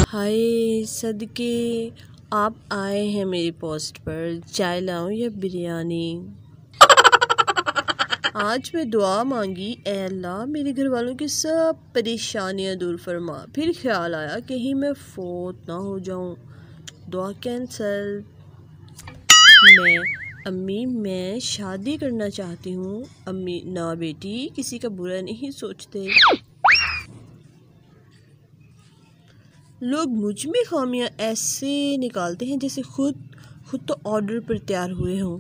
हाय सदके, आप आए हैं मेरी पोस्ट पर, चाय लाऊं या बिरयानी। आज मैं दुआ मांगी, ऐ अल्लाह मेरे घर वालों की सब परेशानियां दूर फरमा। फिर ख्याल आया कहीं मैं फोत ना हो जाऊं, दुआ कैंसल। अम्मी मैं शादी करना चाहती हूँ। अम्मी ना बेटी, किसी का बुरा नहीं सोचते। लोग मुझ में खामियां ऐसे निकालते हैं जैसे खुद तो ऑर्डर पर तैयार हुए हों।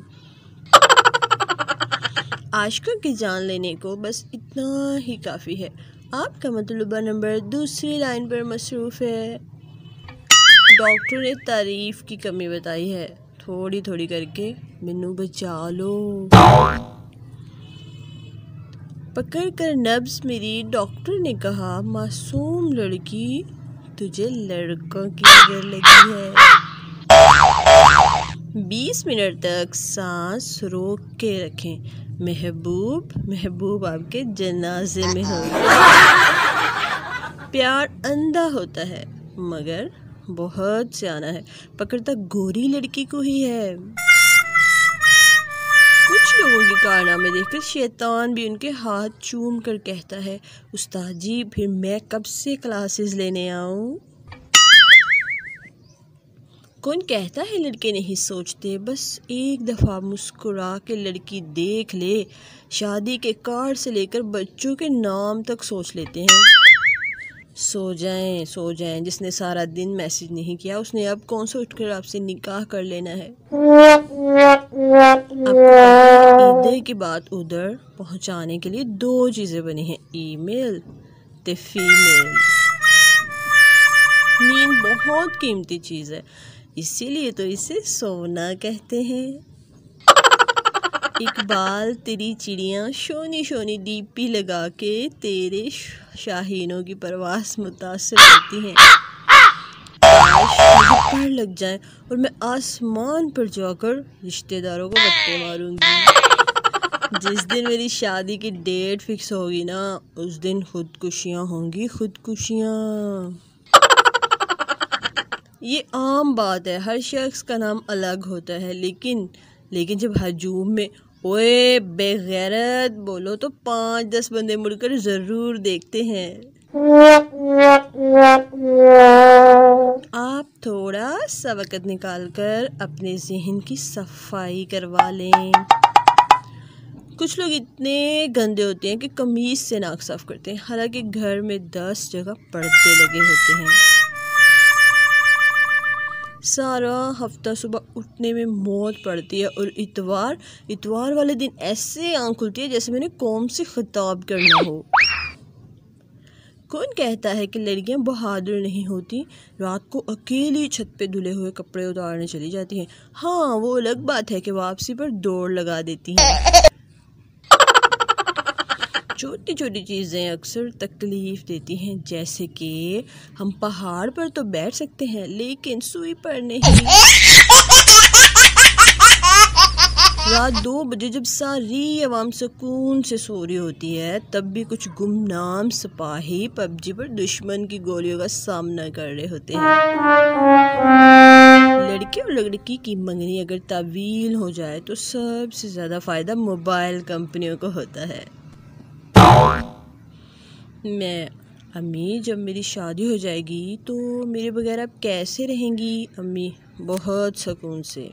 आशिकों की जान लेने को बस इतना ही काफ़ी है। आपका मतलूबा नंबर दूसरी लाइन पर मसरूफ़ है। डॉक्टर ने तारीफ़ की कमी बताई है, थोड़ी थोड़ी करके मैनू बचा लो। पकड़ कर नब्ज़ मेरी डॉक्टर ने कहा, मासूम लड़की तुझे लड़कों की नजर लगी है। 20 मिनट तक सांस रोक के रखें। महबूब आपके जनाजे में हो। प्यार अंधा होता है मगर बहुत सियाना है, पकड़ता गोरी लड़की को ही है। कुछ लोगों के कारनामे देखकर शैतान भी उनके हाथ चूम कर कहता है, उस्ताद जी फिर मैं कब से क्लासेस लेने आऊं। कौन कहता है लड़के नहीं सोचते, बस एक दफ़ा मुस्कुरा के लड़की देख ले, शादी के कार्ड से लेकर बच्चों के नाम तक सोच लेते हैं। सो जाएं, जिसने सारा दिन मैसेज नहीं किया उसने अब कौन सा उठकर आपसे निकाह कर लेना है। आपको पता है इधर की बात उधर पहुंचाने के लिए 2 चीज़ें बनी हैं, ईमेल ते फीमेल। नींद बहुत कीमती चीज़ है, इसीलिए तो इसे सोना कहते हैं। इकबाल तेरी चिड़ियाँ शोनी शोनी डीपी लगा के तेरे शाहीनों की परवास मुतासिर होती हैं। मुझे पर लग जाए और मैं आसमान पर जाकर रिश्तेदारों को बत्ते मारूंगी। जिस दिन मेरी शादी की डेट फिक्स होगी ना, उस दिन खुदकुशियाँ होंगी, खुदकुशियाँ। ये आम बात है, हर शख्स का नाम अलग होता है, लेकिन जब हजूम में ओए बेगैरत बोलो तो 5-10 बंदे मुड़कर ज़रूर देखते हैं। आप थोड़ा सा वक़्त निकालकर अपने ज़हन की सफाई करवा लें। कुछ लोग इतने गंदे होते हैं कि कमीज़ से नाक साफ करते हैं, हालांकि घर में 10 जगह पर्दे लगे होते हैं। सारा हफ्ता सुबह उठने में मौत पड़ती है और इतवार वाले दिन ऐसे आँख खुलती है जैसे मैंने कौम से खिताब करना हो। कौन कहता है कि लड़कियां बहादुर नहीं होती, रात को अकेली छत पे धुले हुए कपड़े उतारने चली जाती हैं। हाँ, वो अलग बात है कि वापसी पर दौड़ लगा देती हैं। छोटी छोटी चीज़ें अक्सर तकलीफ़ देती हैं, जैसे कि हम पहाड़ पर तो बैठ सकते हैं लेकिन सुई पर नहीं। रात 2 बजे जब सारी आवाम सुकून से सो रही होती है, तब भी कुछ गुमनाम सिपाही पबजी पर दुश्मन की गोलियों का सामना कर रहे होते हैं। लड़के और लड़की की मंगनी अगर तावील हो जाए तो सबसे ज़्यादा फ़ायदा मोबाइल कंपनियों को होता है। अम्मी जब मेरी शादी हो जाएगी तो मेरे बगैर आप कैसे रहेंगी। अम्मी बहुत सुकून से।